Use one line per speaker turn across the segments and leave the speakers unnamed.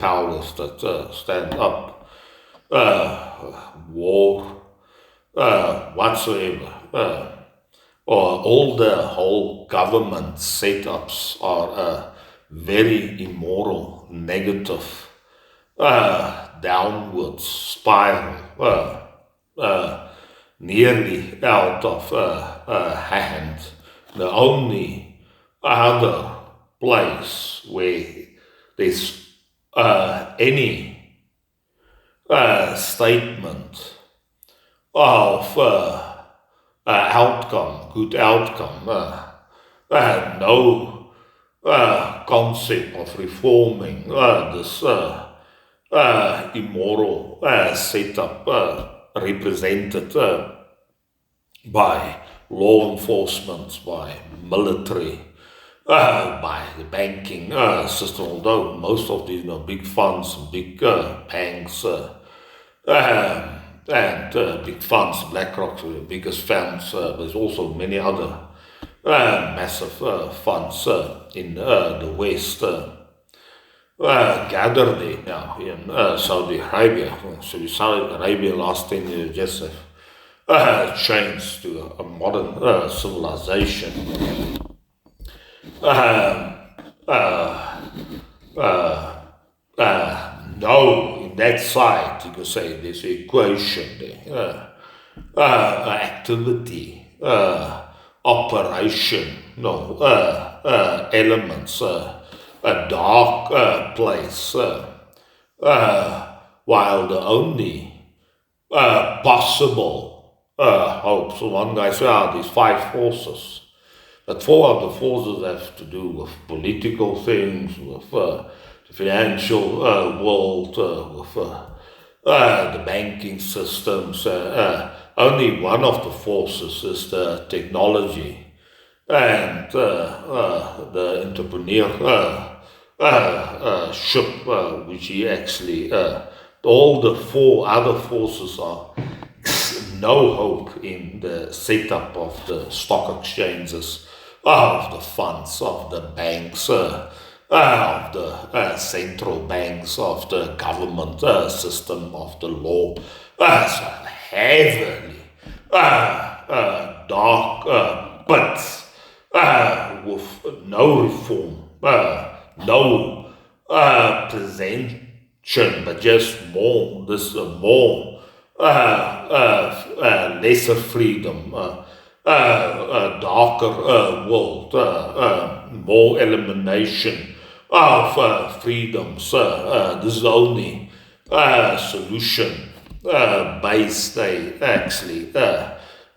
powers that stand up, war, whatsoever, or all the whole government setups are very immoral, negative, downward spiral, nearly out of hand. The only other place where there's any statement of outcome, good outcome, no concept of reforming this immoral setup represented by law enforcement, by military, by the banking system, although most of these big funds, big banks, and big funds, BlackRock, the biggest funds, there's also many other massive funds in the West gathered there now in Saudi Arabia. So Saudi Arabia last 10 years just changed to a modern civilization. No, in that side, you could say there's an equation there. Activity, operation, no, elements, a dark place, while the only possible hope. So one guy said, there's 5 forces. But 4 of the forces have to do with political things, with the financial world, with the banking systems. Only one of the forces is the technology and the entrepreneur ship, which he actually, all the 4 other forces are no hope in the setup of the stock exchanges, of the funds, of the banks, of the central banks, of the government system, of the law. So heavily dark pits with no reform, no presentation, but just more, lesser freedom, darker world, more elimination of freedoms. This is the only solution based, actually,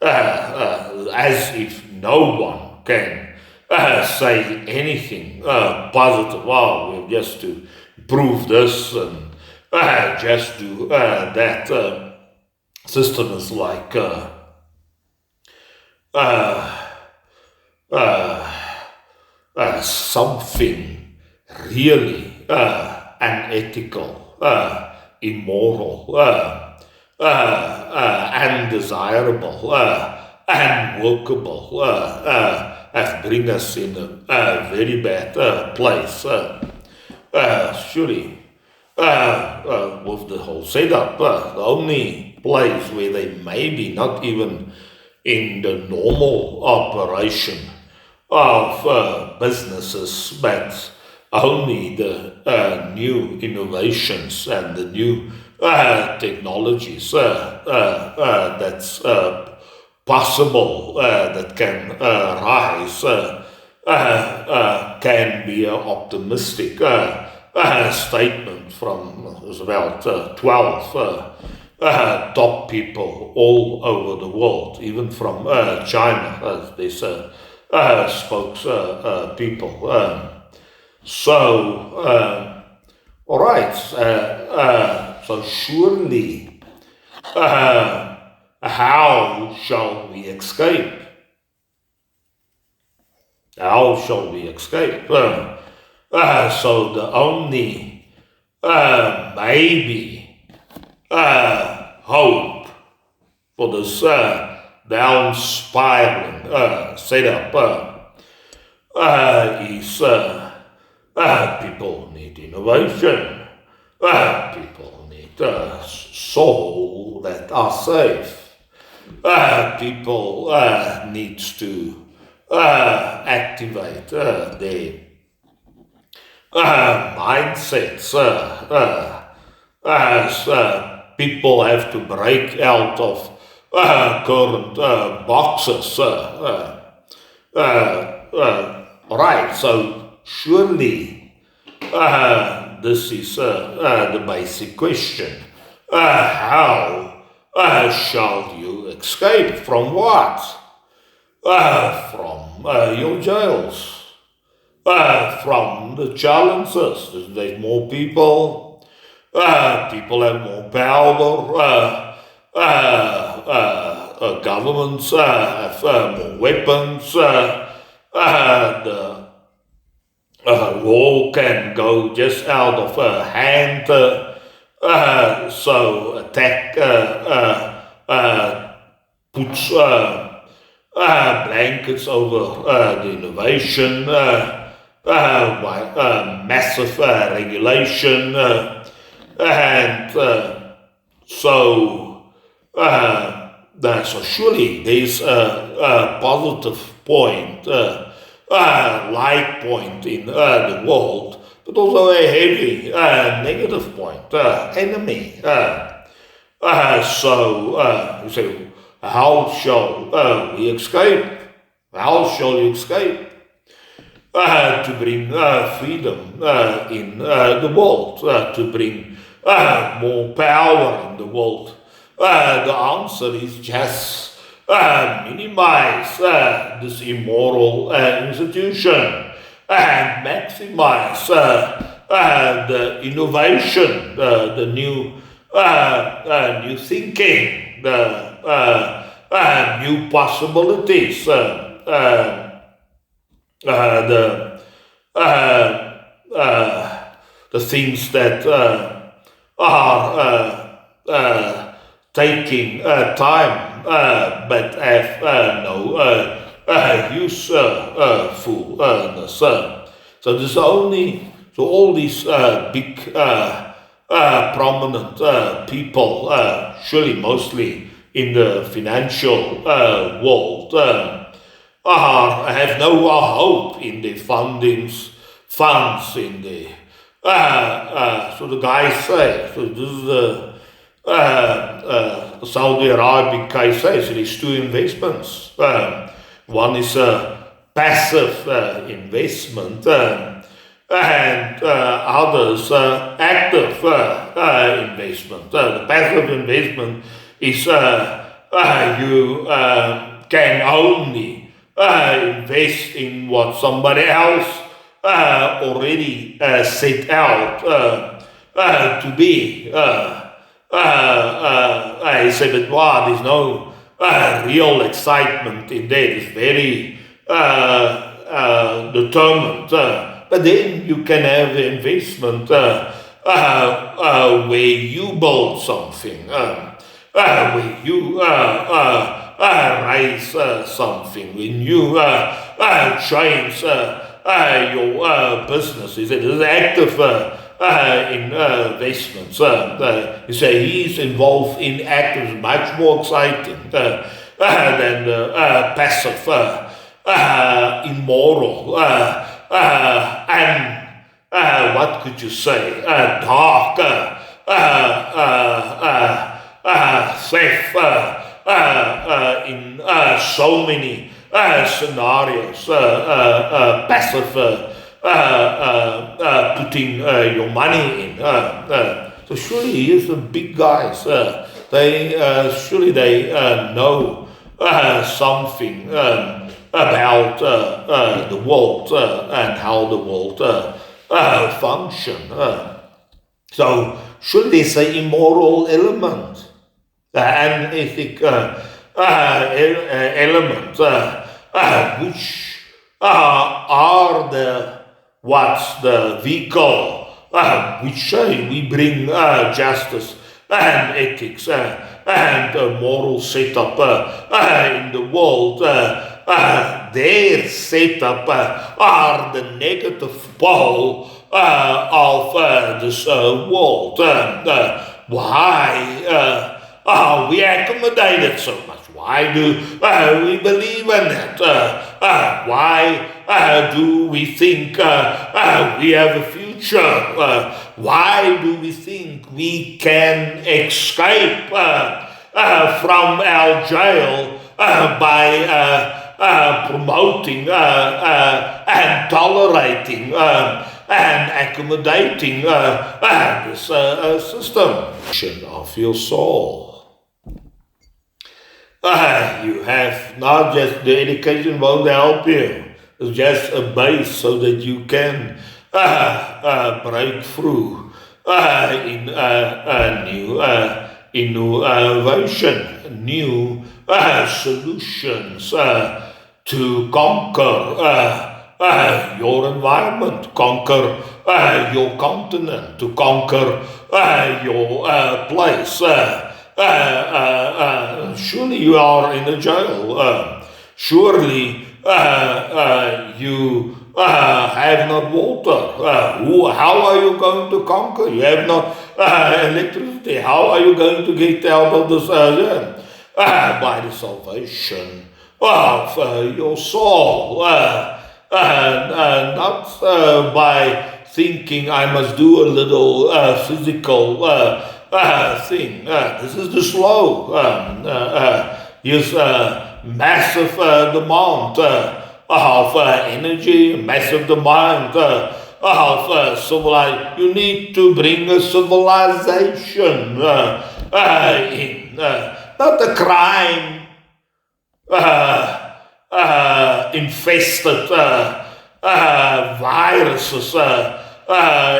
as if no one can say anything positive. Well, we've just to prove this and just do that. System is like something really unethical, immoral, undesirable, unworkable, has bring us in a very bad place. Surely, with the whole setup, the only place where they may be not even in the normal operation of businesses, but only the new innovations and the new technologies that's possible, that can rise, can be an optimistic statement from about 12 top people all over the world, even from China, these spokes people. All right, so surely, how shall we escape? How shall we escape? So the only maybe hope for this down spiraling setup is people need innovation. it so that are safe. People needs to activate their mindsets. As people have to break out of current boxes. Right, so surely this is the basic question. How shall you escape from what? From your jails, from the challenges. There's more people, people have more power, governments have more weapons, the law can go just out of hand, so attack puts blankets over the innovation, massive regulation, and so surely there's a positive point, light point in the world, but also a heavy negative point, enemy. So you say, how shall we escape? How shall you escape? To bring freedom in the world, to bring more power in the world. The answer is just minimize this immoral institution and maximize the innovation, the new thinking, the new possibilities, the things that are taking time but have no usefulness. So there's only all these big prominent people, surely mostly in the financial world, have no hope in the funds in the so the guys say, so this is the Saudi Arabic case says it is two investments. One is a passive investment, and others active investment. The passive investment is you can only invest in what somebody else already set out to be. I said that there's no real excitement in that. It's very determined. But then you can have investment where you build something, where you raise something, when you change your business. He said, this is active investments. You say he's involved in active, much more exciting than passive, immoral, and what could you say, dark, safe in so many scenarios, passive, putting your money in. So surely here's the big guys. They know something about the world and how the world function. So should there's an immoral element, an ethic element, which are the vehicle which we bring justice and ethics and a moral setup in the world. Their setup are the negative pole of this world. why are we accommodated so much? Why do we believe in it? Why do we think we have a future? Why do we think we can escape from our jail by promoting and tolerating and accommodating this system of your soul? You have not just the education won't help you. It's just a base so that you can break through in new innovation, new solutions to conquer your environment, conquer your continent, to conquer your place. Surely you are in a jail. Surely you have not water. How are you going to conquer? You have not electricity. How are you going to get out of this by the salvation of your soul, not by thinking I must do a little physical thing. This is the slow. Here's massive demand of energy, massive demand of civilization. You need to bring a civilization in, not a crime infested viruses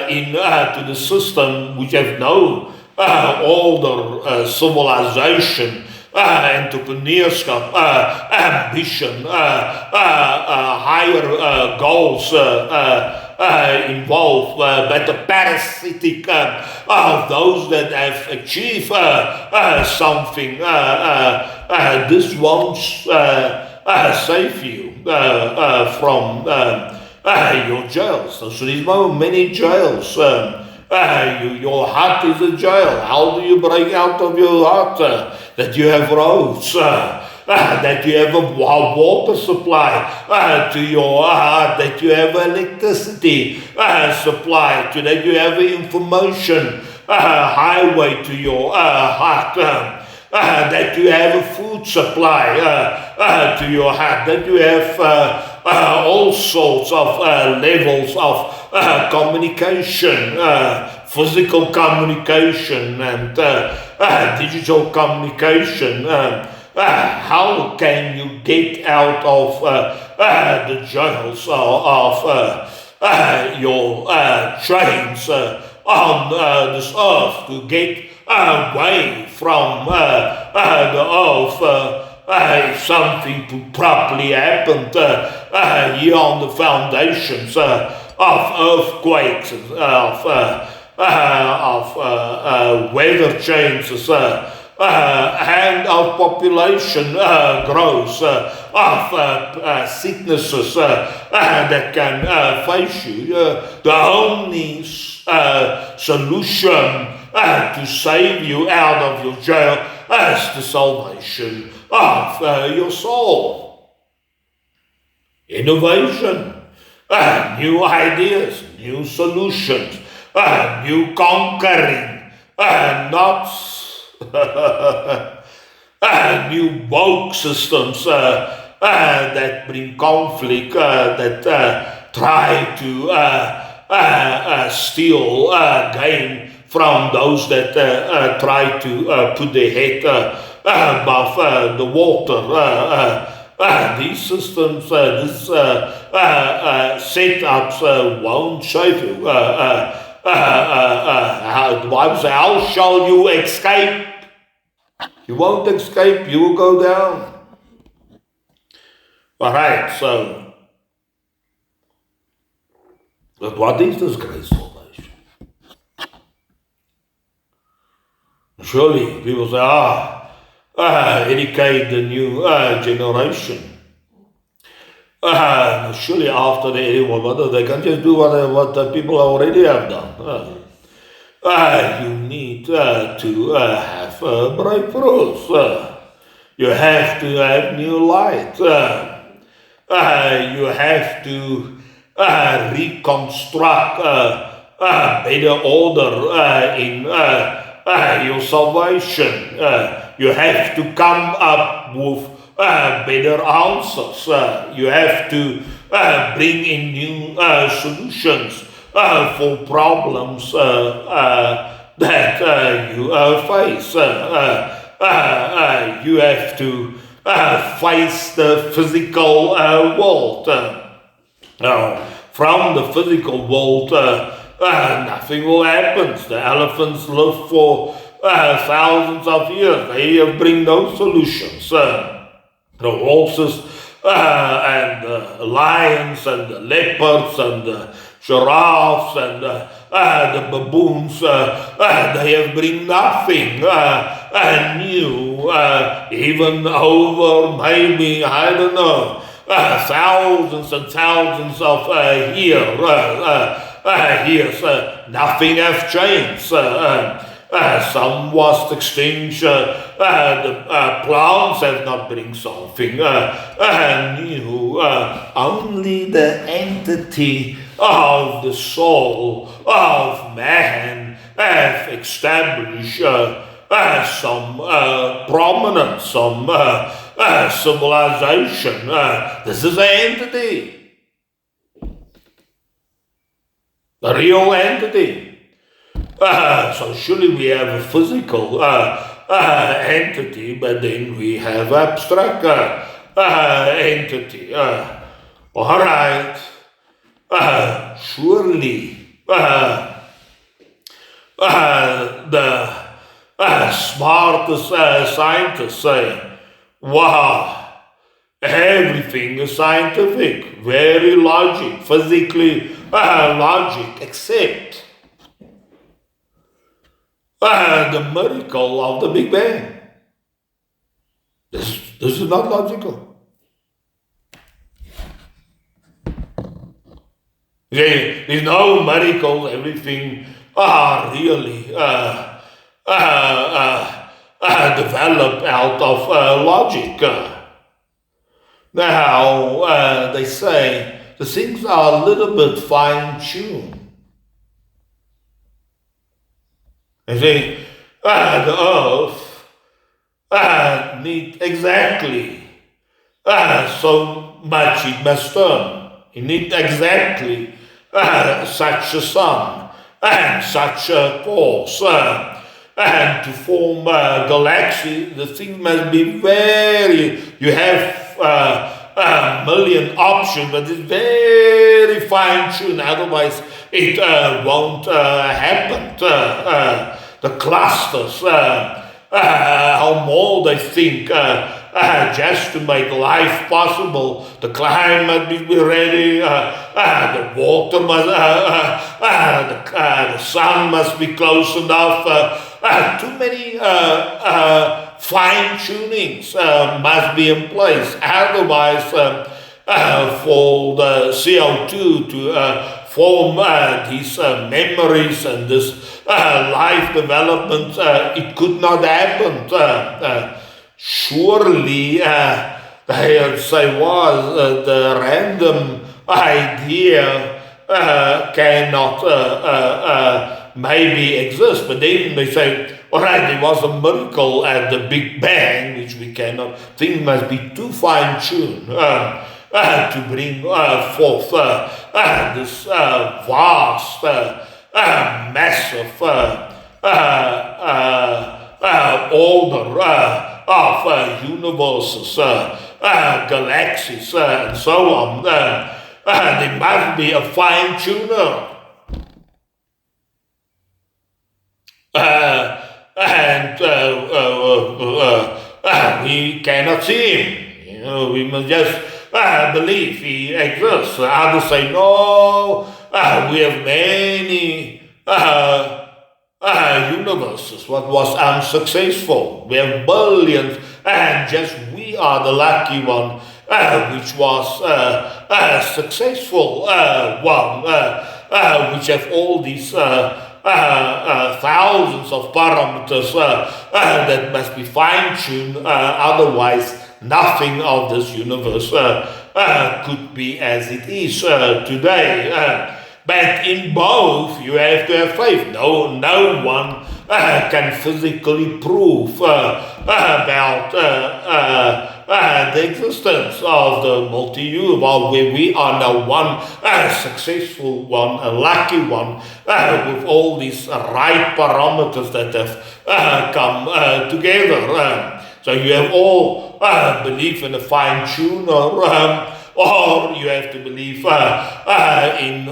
into the system which have no older civilization, entrepreneurship, ambition, higher goals involved, but the parasitic of those that have achieved something. This won't save you from your jails. So there's many jails. Your heart is a jail. How do you break out of your heart? That you have roads, that you have a water supply to your heart, that you have electricity supply, that you have information highway to your heart, that you have a food supply to your heart, that you have all sorts of levels of communication, physical communication and digital communication. How can you get out of the jails of your chains on this earth, to get away from the earth? If something could properly happen here on the foundations of earthquakes, of weather changes, and of population growth, of sicknesses that can face you. The only solution to save you out of your jail is the salvation of your soul. Innovation, new ideas, new solutions, new conquering, not new woke systems that bring conflict, that try to steal gain from those that try to put their head above the water. These systems, these setups won't save you. The Bible says, how shall you escape? You won't escape, you will go down. Alright, so, but what is this great salvation? Surely people say, educate the new generation. Surely after the 81, they can just do what the people already have done. you need to have breakthroughs. You have to have new light. You have to reconstruct better order in your salvation. You have to come up with better answers. You have to bring in new solutions for problems that you face. You have to face the physical world. From the physical world, nothing will happen. The elephants live for thousands of years. They bring no solutions. The horses and the lions and the leopards and the giraffes and the baboons, they have bring nothing new, even over maybe, I don't know, thousands and thousands of years. Nothing has changed. Some was extinct. The plants have not bring something new. Only the entity of the soul of man have established some prominence, some civilization. This is an entity, a real entity. So surely we have a physical entity, but then we have abstract entity. All right. Surely the smartest scientists say, wow, everything is scientific, very logic, physically logic, except the miracle of the Big Bang. This is not logical. There's no miracles, everything really developed out of logic. Now, they say the things are a little bit fine-tuned. I think the earth needs exactly so much it must turn. It needs exactly such a sun and such a course. And to form a galaxy, the thing must be very, you have a million options, but it's very fine-tuned, otherwise it won't happen. The clusters, how more they think, just to make life possible. The climate must be ready, the water must, the sun must be close enough. Too many fine-tunings must be in place. Otherwise, for the CO2 to form these memories and this life development, it could not happen. Surely, they say was the random idea cannot maybe exist, but then they say, all right, there was a miracle at the Big Bang, which we cannot. Things must be too fine-tuned to bring forth this vast, massive order of universes, galaxies, and so on. There must be a fine-tuner. And we cannot see him. We must just believe he exists. Others say, no, we have many universes. What was unsuccessful? We have billions, and just we are the lucky one, which was successful one, which have all these thousands of parameters that must be fine-tuned, otherwise nothing of this universe could be as it is today. But in both, you have to have faith. No one can physically prove about the existence of the multi-universe. While we are now one successful one, a lucky one, with all these right parameters that have come together. So you have all belief in a fine-tuner, or you have to believe in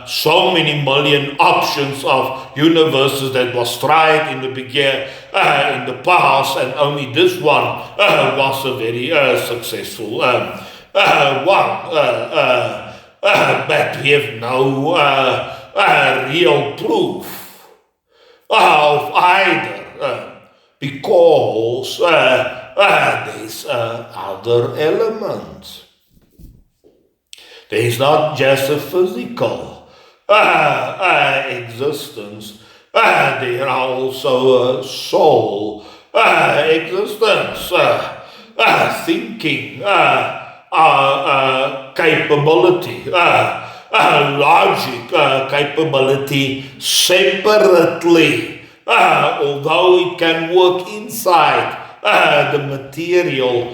so many million options of universes that was tried in the beginning, in the past, and only this one was a very successful one. But we have no real proof of either. Because there's other elements. There is not just a physical existence. There are also a soul existence, thinking capability, logic capability separately. Although it can work inside the material,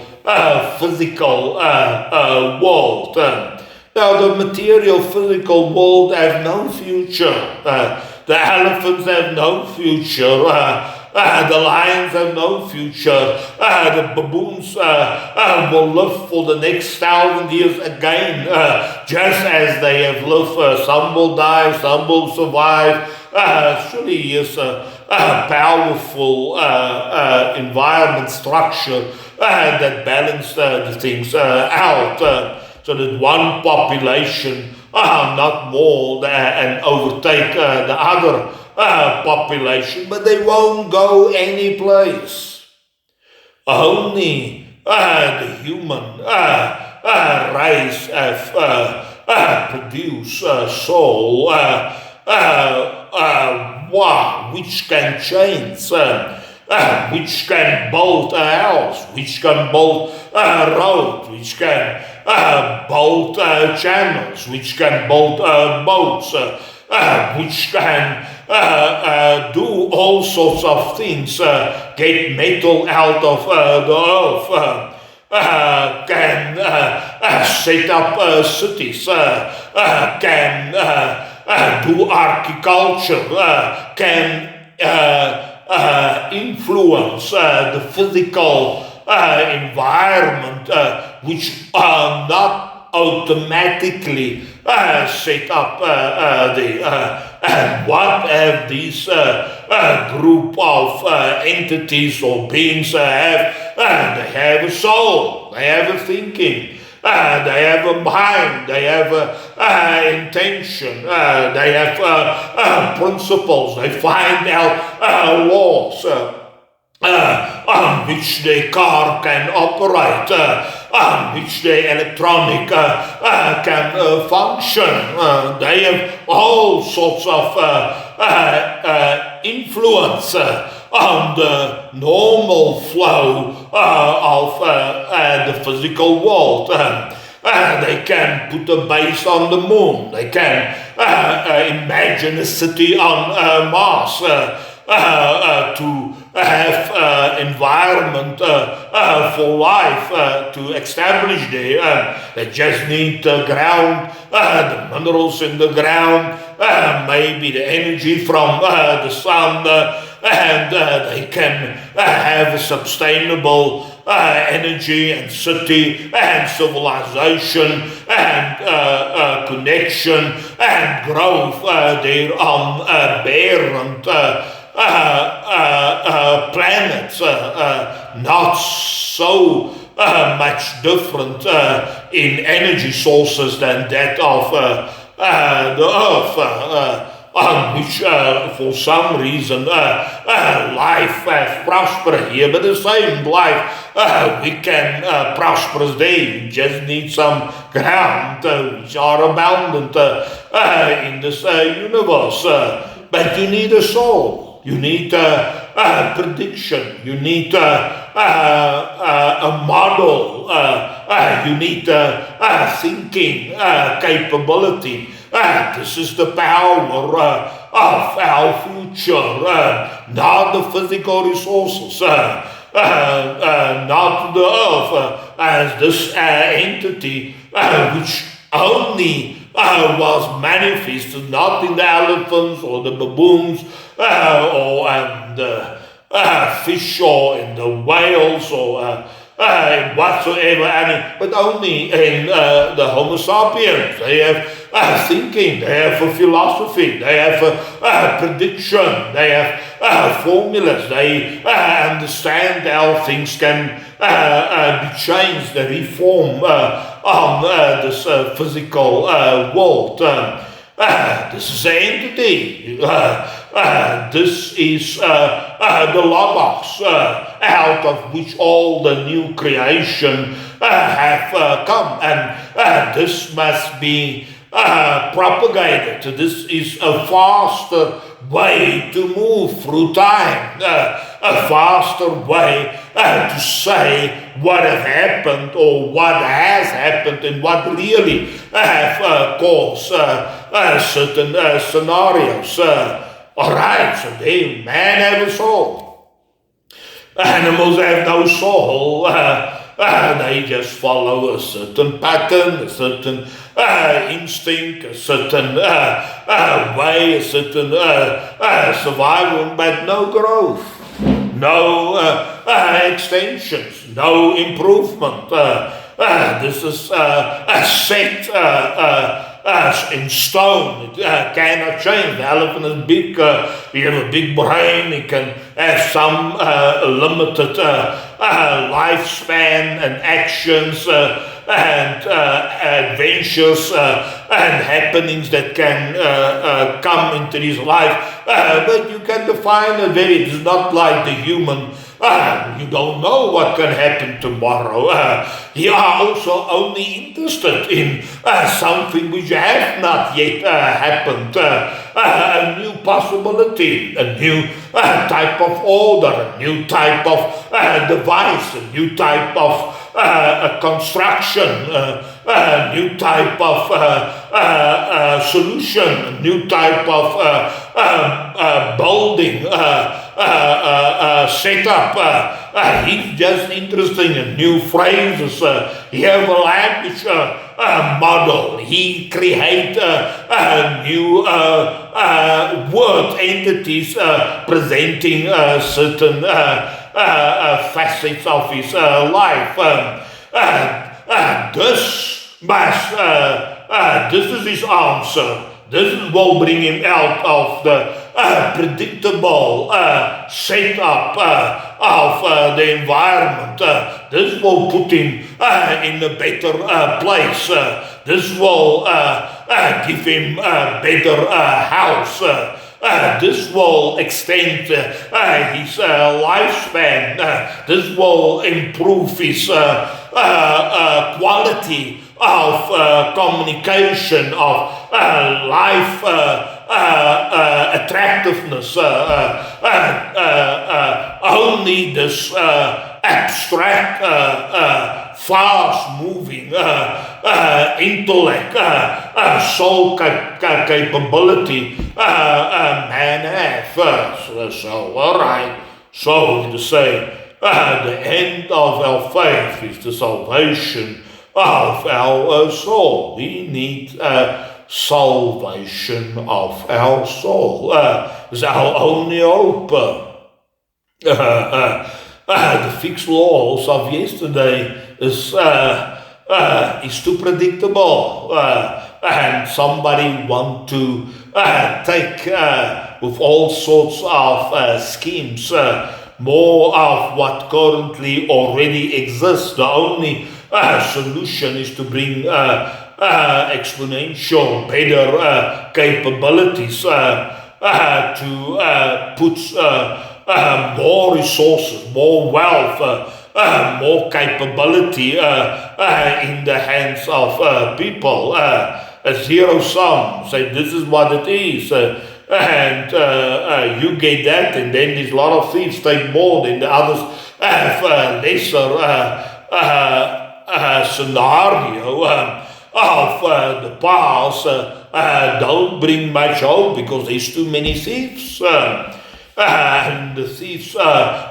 physical world. Now, the material, physical world have no future. The elephants have no future. The lions have no future. The baboons will live for the next 1,000 years again, just as they have lived. Some will die, some will survive. Surely yes, powerful environment structure that balance the things out, so that one population not more and overtake the other population, but they won't go any place. Only the human race have produced soul, which can change, which can build a house, which can build a road, which can build channels, which can build boats, which can do all sorts of things, get metal out of the earth, can set up cities, can do architecture, can influence the physical environment, which are not automatically set up there. And what have these group of entities or beings have? They have a soul, they have a thinking, they have a mind, they have intention, they have principles, they find out laws on which their car can operate, on which their electronic can function. They have all sorts of influence on the normal flow of the physical world. They can put a base on the moon. They can imagine a city on Mars to have environment for life to establish there. They just need the ground, the minerals in the ground, maybe the energy from the sun, and they can have a sustainable energy and city and civilization and connection and growth there on barren planets, not so much different in energy sources than that of the earth, on which for some reason life has prospered here, but the same life we can prosper there. You just need some ground which are abundant in this universe. but you need a soul. You need a prediction. You need a model. You need thinking capability. This is the power of our future, not the physical resources, not the earth as this entity which only was manifested not in the elephants or the baboons or the fish or in the whales or in whatsoever, but only in the Homo sapiens. They have thinking, they have a philosophy, they have a prediction, they have formulas, they understand how things can be changed, they reform on this physical world. This is the entity. This is the Logos, out of which all the new creation have come, and this must be propagated. This is a faster way to move through time, a faster way to say what has happened or what has happened and what really have caused certain scenarios. All right, so man have a soul. Animals have no soul. They just follow a certain pattern, a certain instinct, a certain way, a certain survival, but no growth, no extensions, no improvement. This is a set in stone. It cannot change. The elephant is big. He has a big brain. He can have some limited lifespan and actions and adventures and happenings that can come into his life. But you can define it very. It's not like the human. You don't know what can happen tomorrow. You are also only interested in something which has not yet happened, a new possibility, a new type of order, a new type of device, a new type of construction, a new type of solution, a new type of building, setup. He's just interested in new phrases. He has a language model. He creates new word entities presenting certain facets of his life. This is his answer. This will bring him out of the predictable setup of the environment. This will put him in a better place. This will give him a better house. This will extend his lifespan. This will improve his quality of communication, of life attractiveness. Only this abstract, fast-moving intellect, soul capability man have. So all right. So to say, the end of our faith is the salvation of our soul. We need salvation of our soul. It's our only hope. The fixed laws of yesterday is too predictable, and somebody want to take with all sorts of schemes more of what currently already exists. The only solution is to bring exponential, better capabilities, to put more resources, more wealth, more capability in the hands of people. A zero sum, say this is what it is. and you get that, and then there's a lot of thieves take more than the others have lesser scenario of the past don't bring much hope because there's too many thieves. And the thieves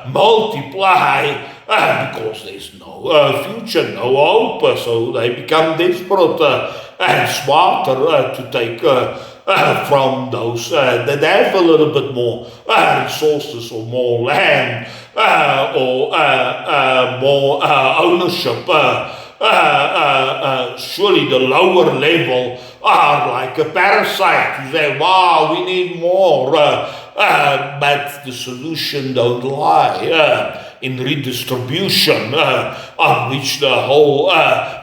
multiply because there's no future, no hope. So they become desperate and smarter to take from those that have a little bit more resources or more land or more ownership. Surely the lower level are like a parasite. You say, wow, we need more. But the solution don't lie in redistribution on which the whole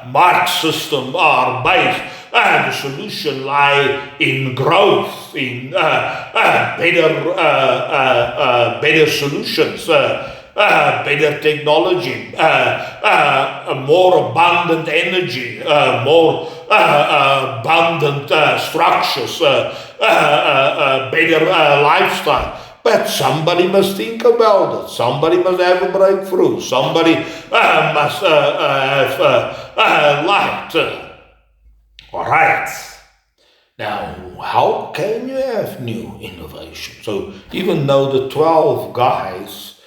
Marx system are based. The solution lie in growth, in better solutions, better technology, more abundant energy, more abundant structures, better lifestyle. But somebody must think about it. Somebody must have a breakthrough. Somebody must have light. All right. Now, how can you have new innovation? So even though the 12 guys,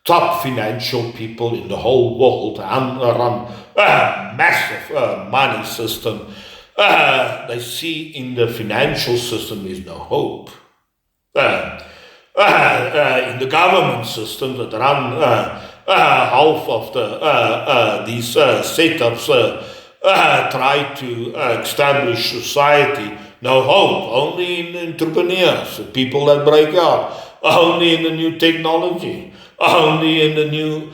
top financial people in the whole world, run a massive money system, they see in the financial system is no hope. In the government system that run half of these setups try to establish society, no hope, only in entrepreneurs, people that break out, only in the new technology, only in the new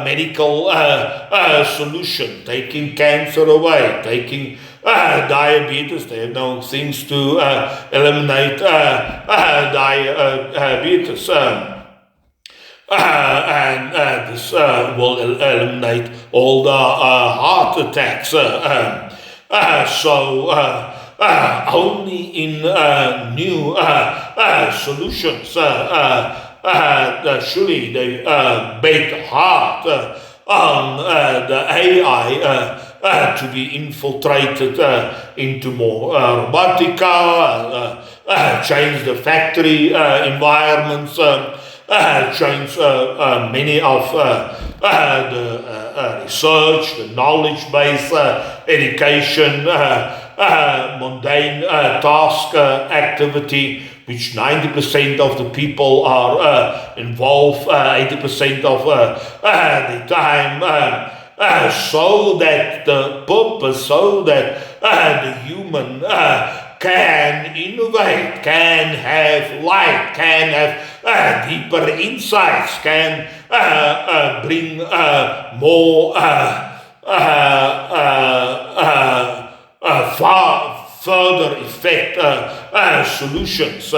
medical solution, taking cancer away, taking diabetes. They have no things to eliminate diabetes. And this will eliminate all the heart attacks. So only in new solutions, surely they bet hard on the AI to be infiltrated into more robotica, change the factory environments, change many of the research, the knowledge base, education, mundane task activity, which 90% of the people are involved, 80% of the time, so that the purpose, so that the human can innovate, can have light, can have deeper insights, can bring more far further effect solutions.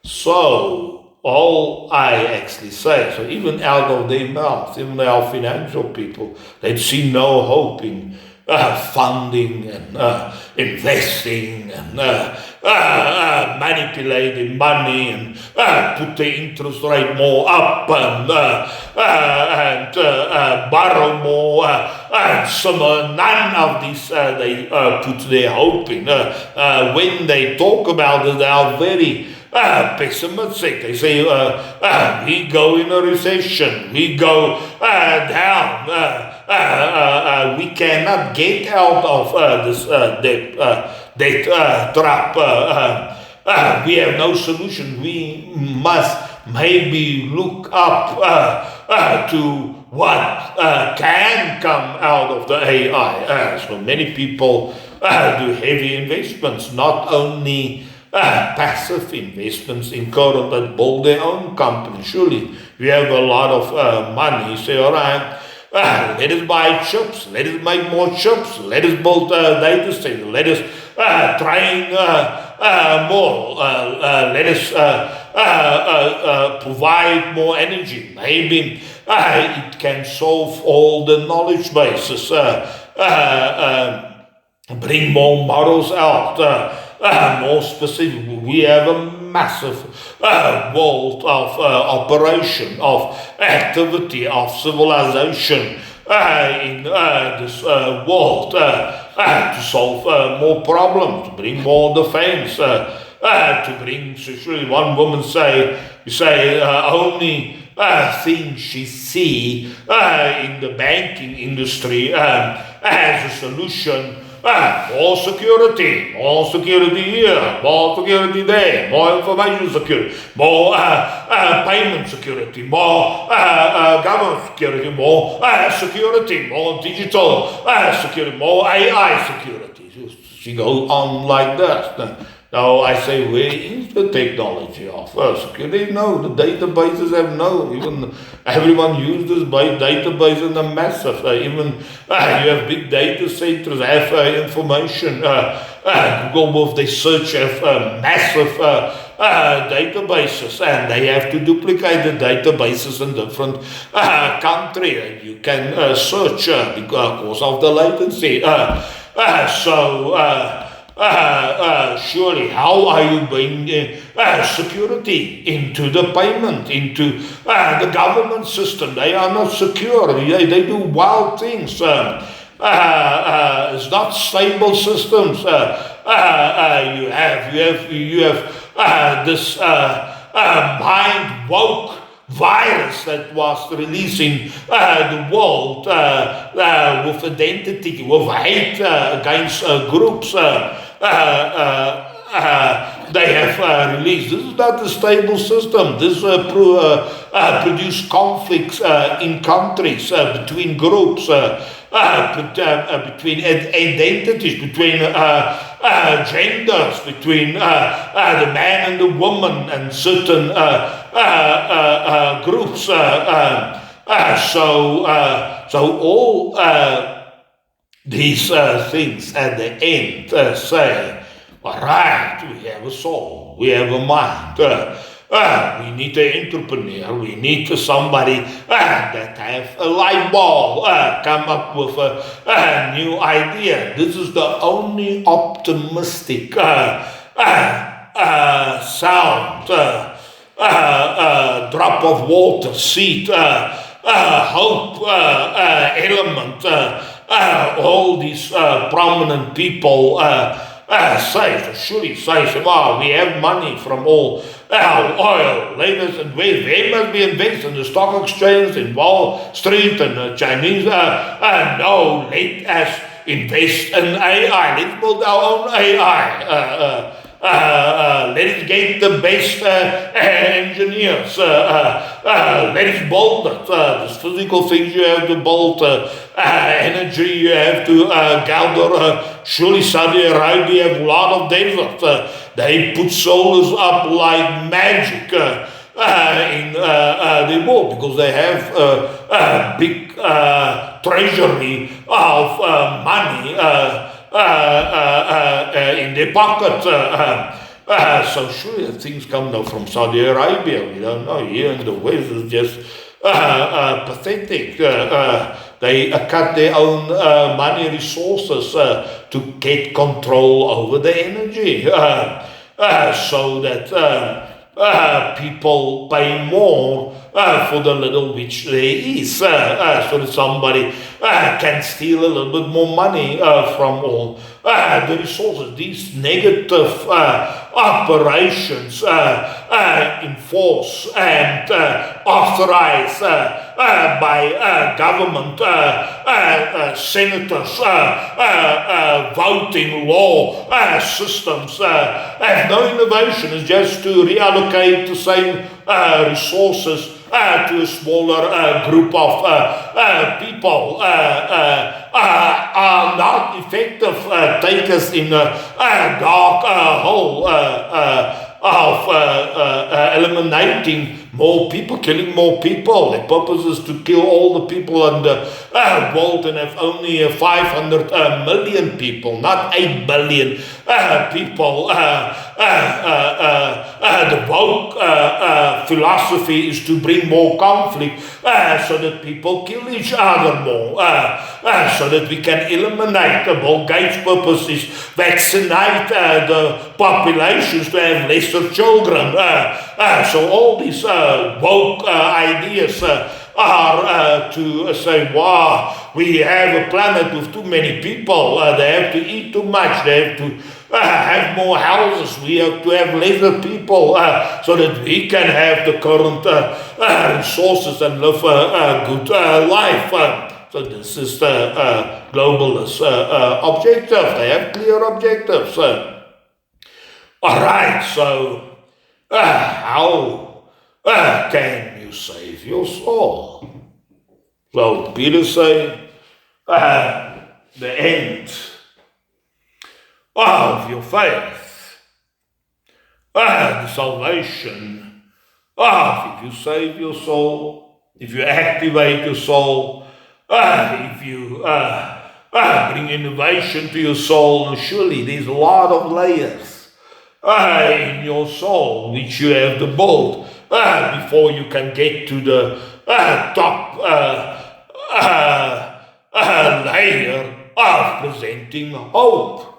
So all I actually say, so even out of their mouths, even our financial people, they see no hope in funding and investing and manipulating money and put the interest rate more up and borrow more and similar. None of this they put their hope in. When they talk about it, they are very pessimistic. They say we go in a recession, we go down, we cannot get out of this debt trap. We have no solution. We must maybe look up to what can come out of the AI. So many people do heavy investments, not only passive investments in current, but build their own company. Surely we have a lot of money. Say, all right, let us buy chips, let us make more chips, let us build data centers, let us train more, let us provide more energy. Maybe it can solve all the knowledge bases, bring more models out, more specific. We have a massive world of operation, of activity, of civilization in this world to solve more problems, to bring more defense, to bring, especially one woman say only thing she see in the banking industry as a solution. More security here, more security there, more information security, more payment security, more government security, more security, more digital security, more AI security. She goes on like that. Now I say, where is the technology of security? No, the databases have no. Even everyone uses database in a massive. Even you have big data centers have information. Google with their search have massive databases, and they have to duplicate the databases in different countries. And you can search because of the latency. Surely, how are you bringing security into the payment, into the government system? They are not secure. They do wild things. It's not stable systems. You have this mind woke virus that was releasing the world with identity, with hate against groups. They have released. This is not a stable system. This produce conflicts in countries between groups, between identities, between genders, between the man and the woman, and certain groups. So all these things at the end say, all right, we have a soul, we have a mind, we need an entrepreneur, we need somebody that have a light bulb, come up with a new idea. This is the only optimistic sound, drop of water, seed, hope element. All these prominent people surely say, wow, we have money from all our oil, ladies and waste. They must be invested in the stock exchange, in Wall Street, and the Chinese. No, let us invest in AI. Let's build our own AI. Let's get the best engineers. Let's build it. There's physical things you have to build. Energy you have to gather. Surely Saudi Arabia have a lot of desert. They put solars up like magic in the world, because they have a big treasury of money in their pocket. So surely things come now from Saudi Arabia. We don't know. Here in the West is just pathetic. They cut their own money resources to get control over the energy, so that people pay more for the little which there is, so that somebody can steal a little bit more money from all the resources. These negative operations enforced and authorized by government senators, voting law systems have no innovation. It's just to reallocate the same resources to a smaller group of people, are not effective takers in a dark hole of eliminating more people, killing more people. The purpose is to kill all the people in the world and have only 500 million people, not 8 billion people the woke philosophy is to bring more conflict so that people kill each other more, so that we can eliminate. Bill Gates' purpose is vaccinate the populations to have lesser children. So all these woke ideas are to say, wow, we have a planet with too many people, they have to eat too much, they have to have more houses, we have to have lesser people so that we can have the current resources and live a good life. So this is the globalist objective. They have clear objectives. All right, so how can you save your soul? So Peter say, the end of your faith, the salvation of, if you save your soul, if you activate your soul, if you bring innovation to your soul, and surely there's a lot of layers in your soul which you have to build before you can get to the top layer of presenting hope.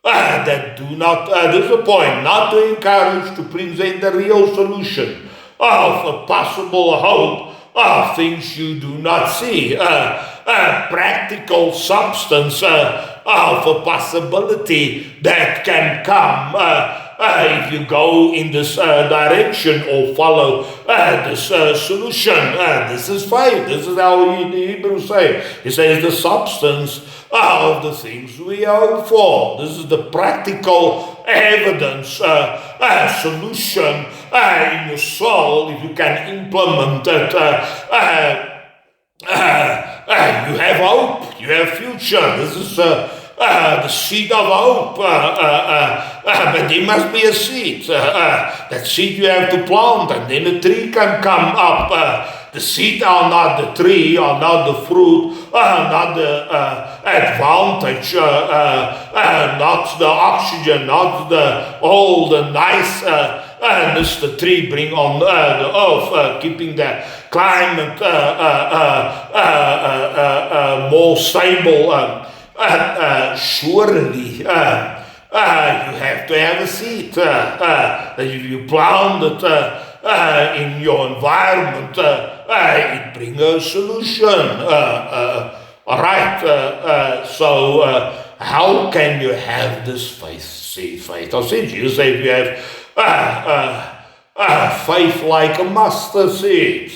That do not disappoint, not to encourage, to present a real solution of a possible hope of things you do not see, practical substance of a possibility that can come if you go in this direction or follow this solution. This is faith. This is how the Hebrews say. He says the substance of the things we hope for. This is the practical evidence, solution in your soul. If you can implement it, you have hope, you have future. This is the seed of hope, but there must be a seed. That seed you have to plant, and then a tree can come up. The seed are not the tree, are not the fruit, not the advantage, not the oxygen, not all the nice the tree bring on the earth, keeping the climate more stable. Surely you have to have a seed that if you plant it in your environment, it brings a solution. All right, so how can you have this faith? See, faith. I said, you say if you have faith like a mustard seed.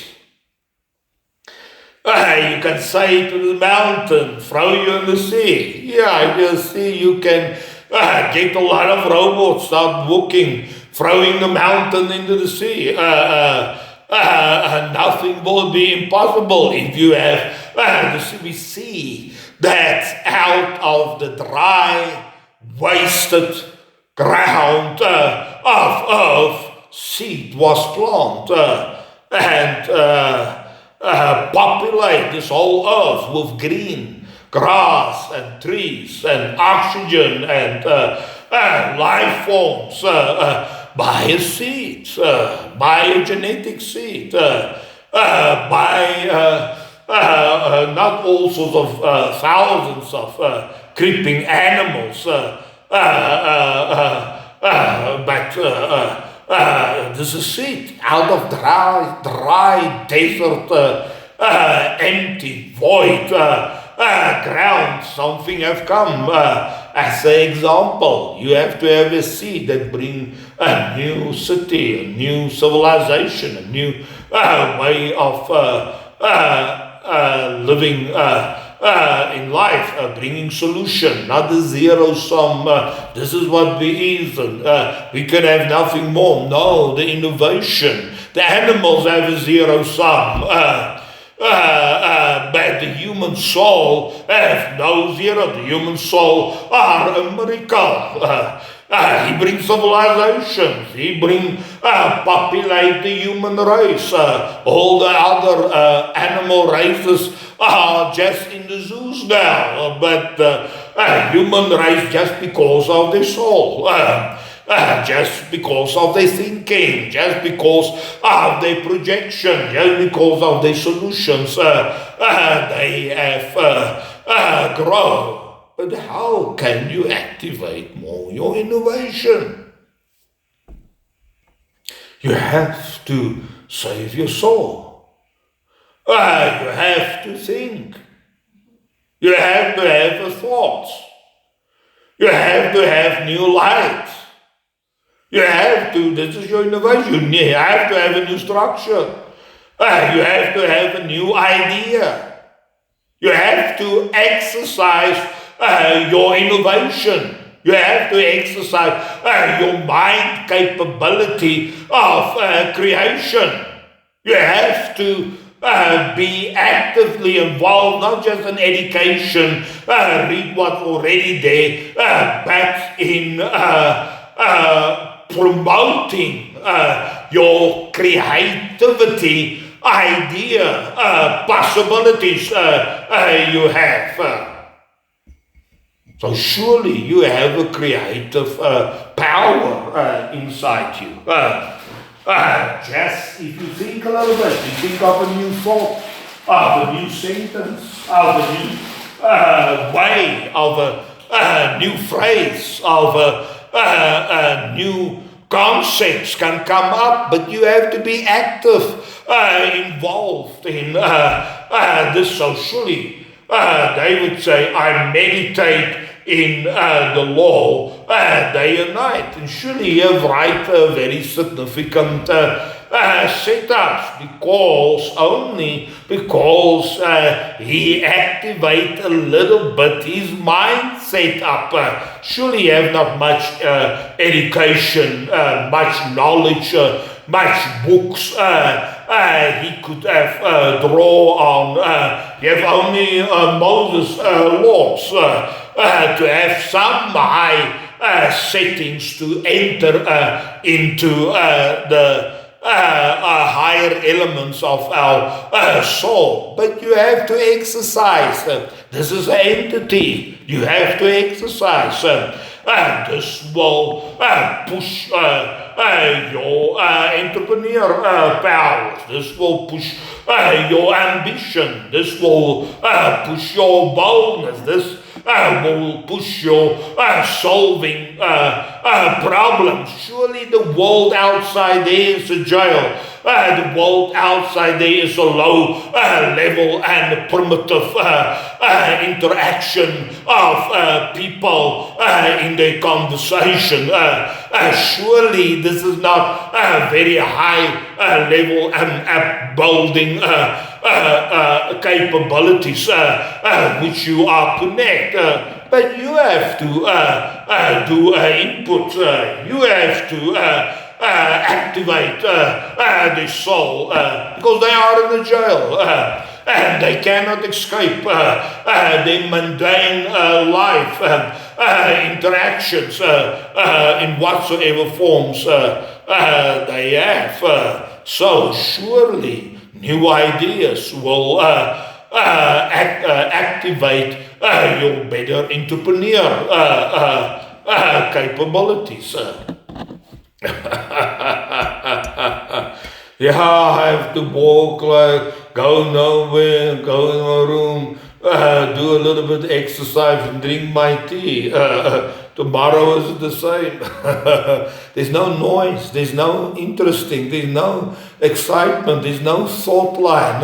You can say to the mountain, throw you in the sea. Yeah, you see, you can get a lot of robots start walking, throwing the mountain into the sea. Nothing will be impossible if you have. We see that out of the dry, wasted ground of earth, seed was planted and populate this whole earth with green grass and trees and oxygen and life forms by a seed, by a genetic seed, by not all sorts of thousands of creeping animals, but this is seed out of dry desert, empty, void ground. Something have come. As an example, you have to have a seed that bring a new city, a new civilization, a new way of living in life, bringing solution, not the zero sum. This is what we is, and we can have nothing more. No, the innovation. The animals have a zero sum. But the human soul has no zero. The human soul are a miracle. He brings civilizations. He brings populate the human race. All the other animal races are just in the zoos now. But human race just because of their soul. just because of their thinking, just because of their projection, just because of their solutions, they have grown. But how can you activate more your innovation? You have to save your soul. You have to think. You have to have a thought. You have to have new light. You have to, this is your innovation. You have to have a new structure. You have to have a new idea. You have to exercise your innovation. You have to exercise your mind capability of creation. You have to be actively involved, not just in education, read what's already there, but in promoting your creativity, idea, possibilities you have. So surely you have a creative power inside you. Just if you think a little bit, you think of a new thought, of a new sentence, of a new way, of a new phrase, of a new concepts can come up, but you have to be active, involved in this socially. They would say, I meditate in the law day and night. And surely you have very significant setups only because he activates a little bit his mindset up. Surely you have not much education, much knowledge, much books he could have draw on. You have only Moses' laws to have some high settings to enter into the higher elements of our soul. But you have to exercise. This is an entity. You have to exercise. This will push your entrepreneur powers. This will push your ambition. This will push your boldness. This will push your solving problems. Surely the world outside there is a jail. The world outside there is a low level and primitive interaction of people in their conversation. Surely this is not very high level and upbuilding capabilities which you are connect. But you have to do input. You have to activate the soul because they are in the jail and they cannot escape their mundane life interactions in whatsoever forms they have. So surely new ideas will activate your better entrepreneur capabilities. Yeah, I have to walk, like, go nowhere, go in my room, do a little bit of exercise and drink my tea. Tomorrow is the same. There's no noise, there's no interesting, there's no excitement, there's no thought line,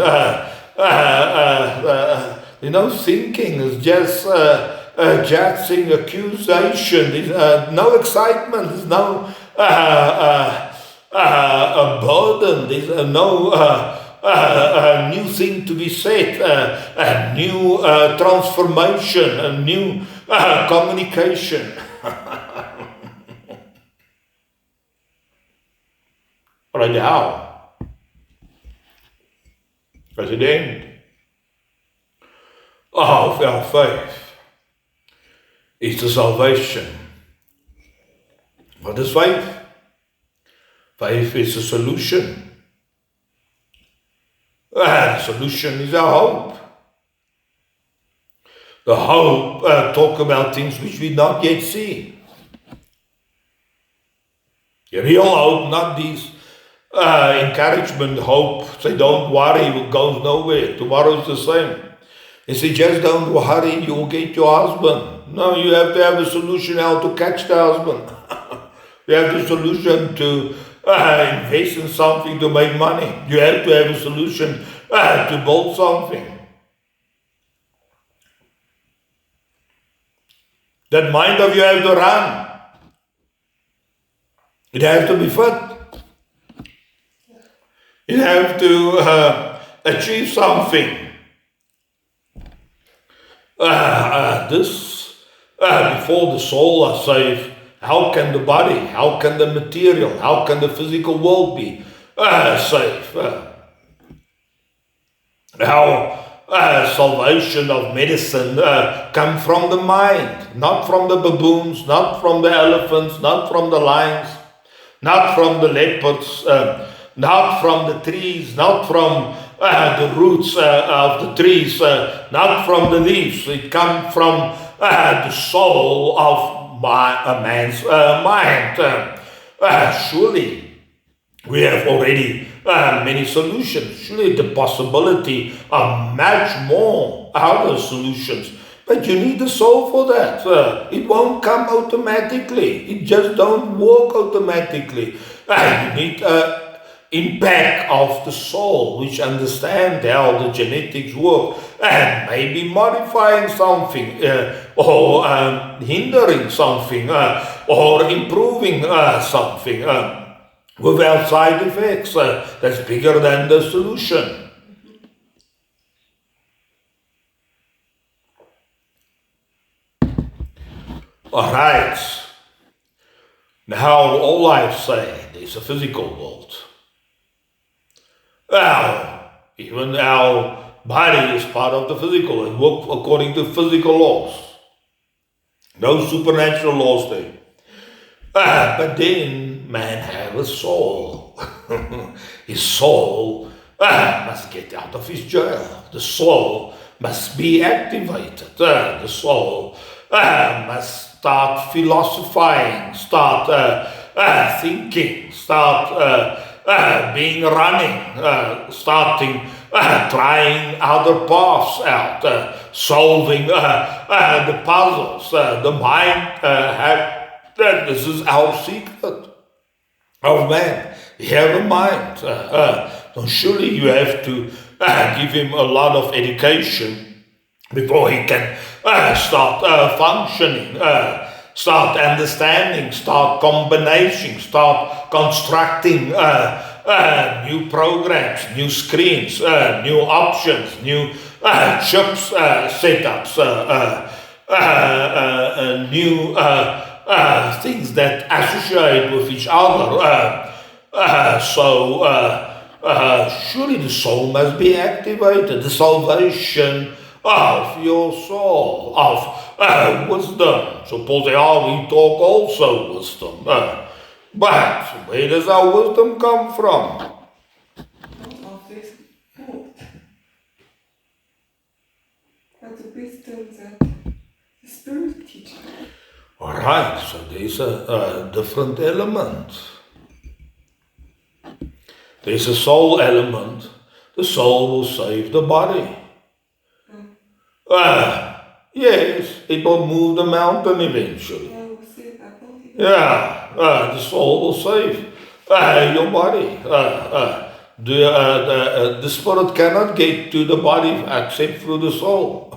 there's no thinking, it's just judging, accusation, there's no excitement, there's no a burden, there's no a new thing to be said, a new transformation, a new communication. Right now, at the end of our faith is the salvation. What is faith? Faith is a solution. The solution is our hope. The hope talk about things which we not yet see. Real hope, not these encouragement hope. Say, don't worry, it goes nowhere. Tomorrow's the same. They say, just don't worry, you'll get your husband. No, you have to have a solution how to catch the husband. You have the solution to invest in something to make money. You have to have a solution to build something. That mind of you have to run. It has to be fit. You have to achieve something. Before the soul are saved, how can the body, how can the material, how can the physical world be saved? How salvation of medicine come from the mind, not from the baboons, not from the elephants, not from the lions, not from the leopards, not from the trees, not from the roots of the trees, not from the leaves. It comes from the soul of a man's mind. Surely we have already many solutions. Surely the possibility of much more other solutions. But you need the soul for that. It won't come automatically. It just don't work automatically. You need impact of the soul, which understand how the genetics work, and maybe modifying something, or hindering something, or improving something, without side effects. That's bigger than the solution. All right. Now, all I've said is a physical world. Well, even our body is part of the physical and work according to physical laws. No supernatural laws there. But then man has a soul. His soul must get out of his jail. The soul must be activated. The soul must start philosophizing, start thinking, start being running, starting trying other paths out, solving the puzzles. The mind this is our secret of man. He has a mind. So surely you have to give him a lot of education before he can start functioning, start understanding, start combination, start constructing new programs, new screens, new options, new chips setups, new things that associate with each other. Surely the soul must be activated, the salvation of your soul, of wisdom. So Paul says, we talk also wisdom. But where does our wisdom come from?
Of this book. But the wisdom that the Spirit teaches.
Alright, so there's a different element. There's a soul element. The soul will save the body. Yes, it will move the mountain eventually. The soul will save your body. The spirit cannot get to the body except through the soul.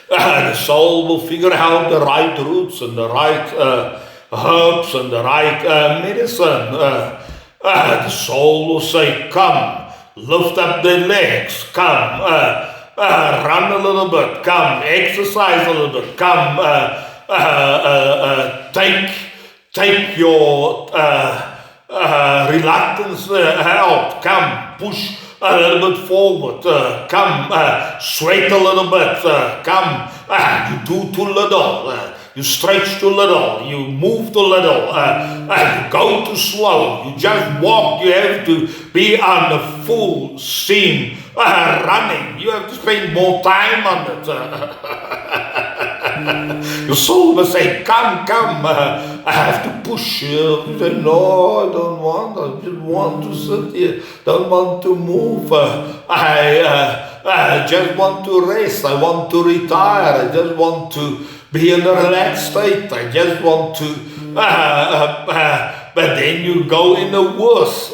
The soul will figure out the right roots and the right herbs and the right medicine. The soul will say, come, lift up the legs, come, run a little bit, come, exercise a little bit, come, take your reluctance out, come, push a little bit forward, come, sweat a little bit, come, you do too little, you stretch too little, you move too little, you go too slow, you just walk, you have to be on the full steam running, you have to spend more time on it. Your soul will say, come, I have to push you. You say, no, I don't want. I just want to sit here. Don't want to move. I just want to rest. I want to retire. I just want to be in a relaxed state. I just want to. But then you go in a worse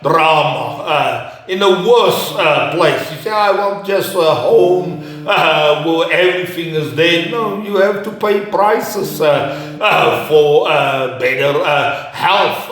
drama, in a worse place. You say, I want just a home where everything is there. No, you have to pay prices for better health.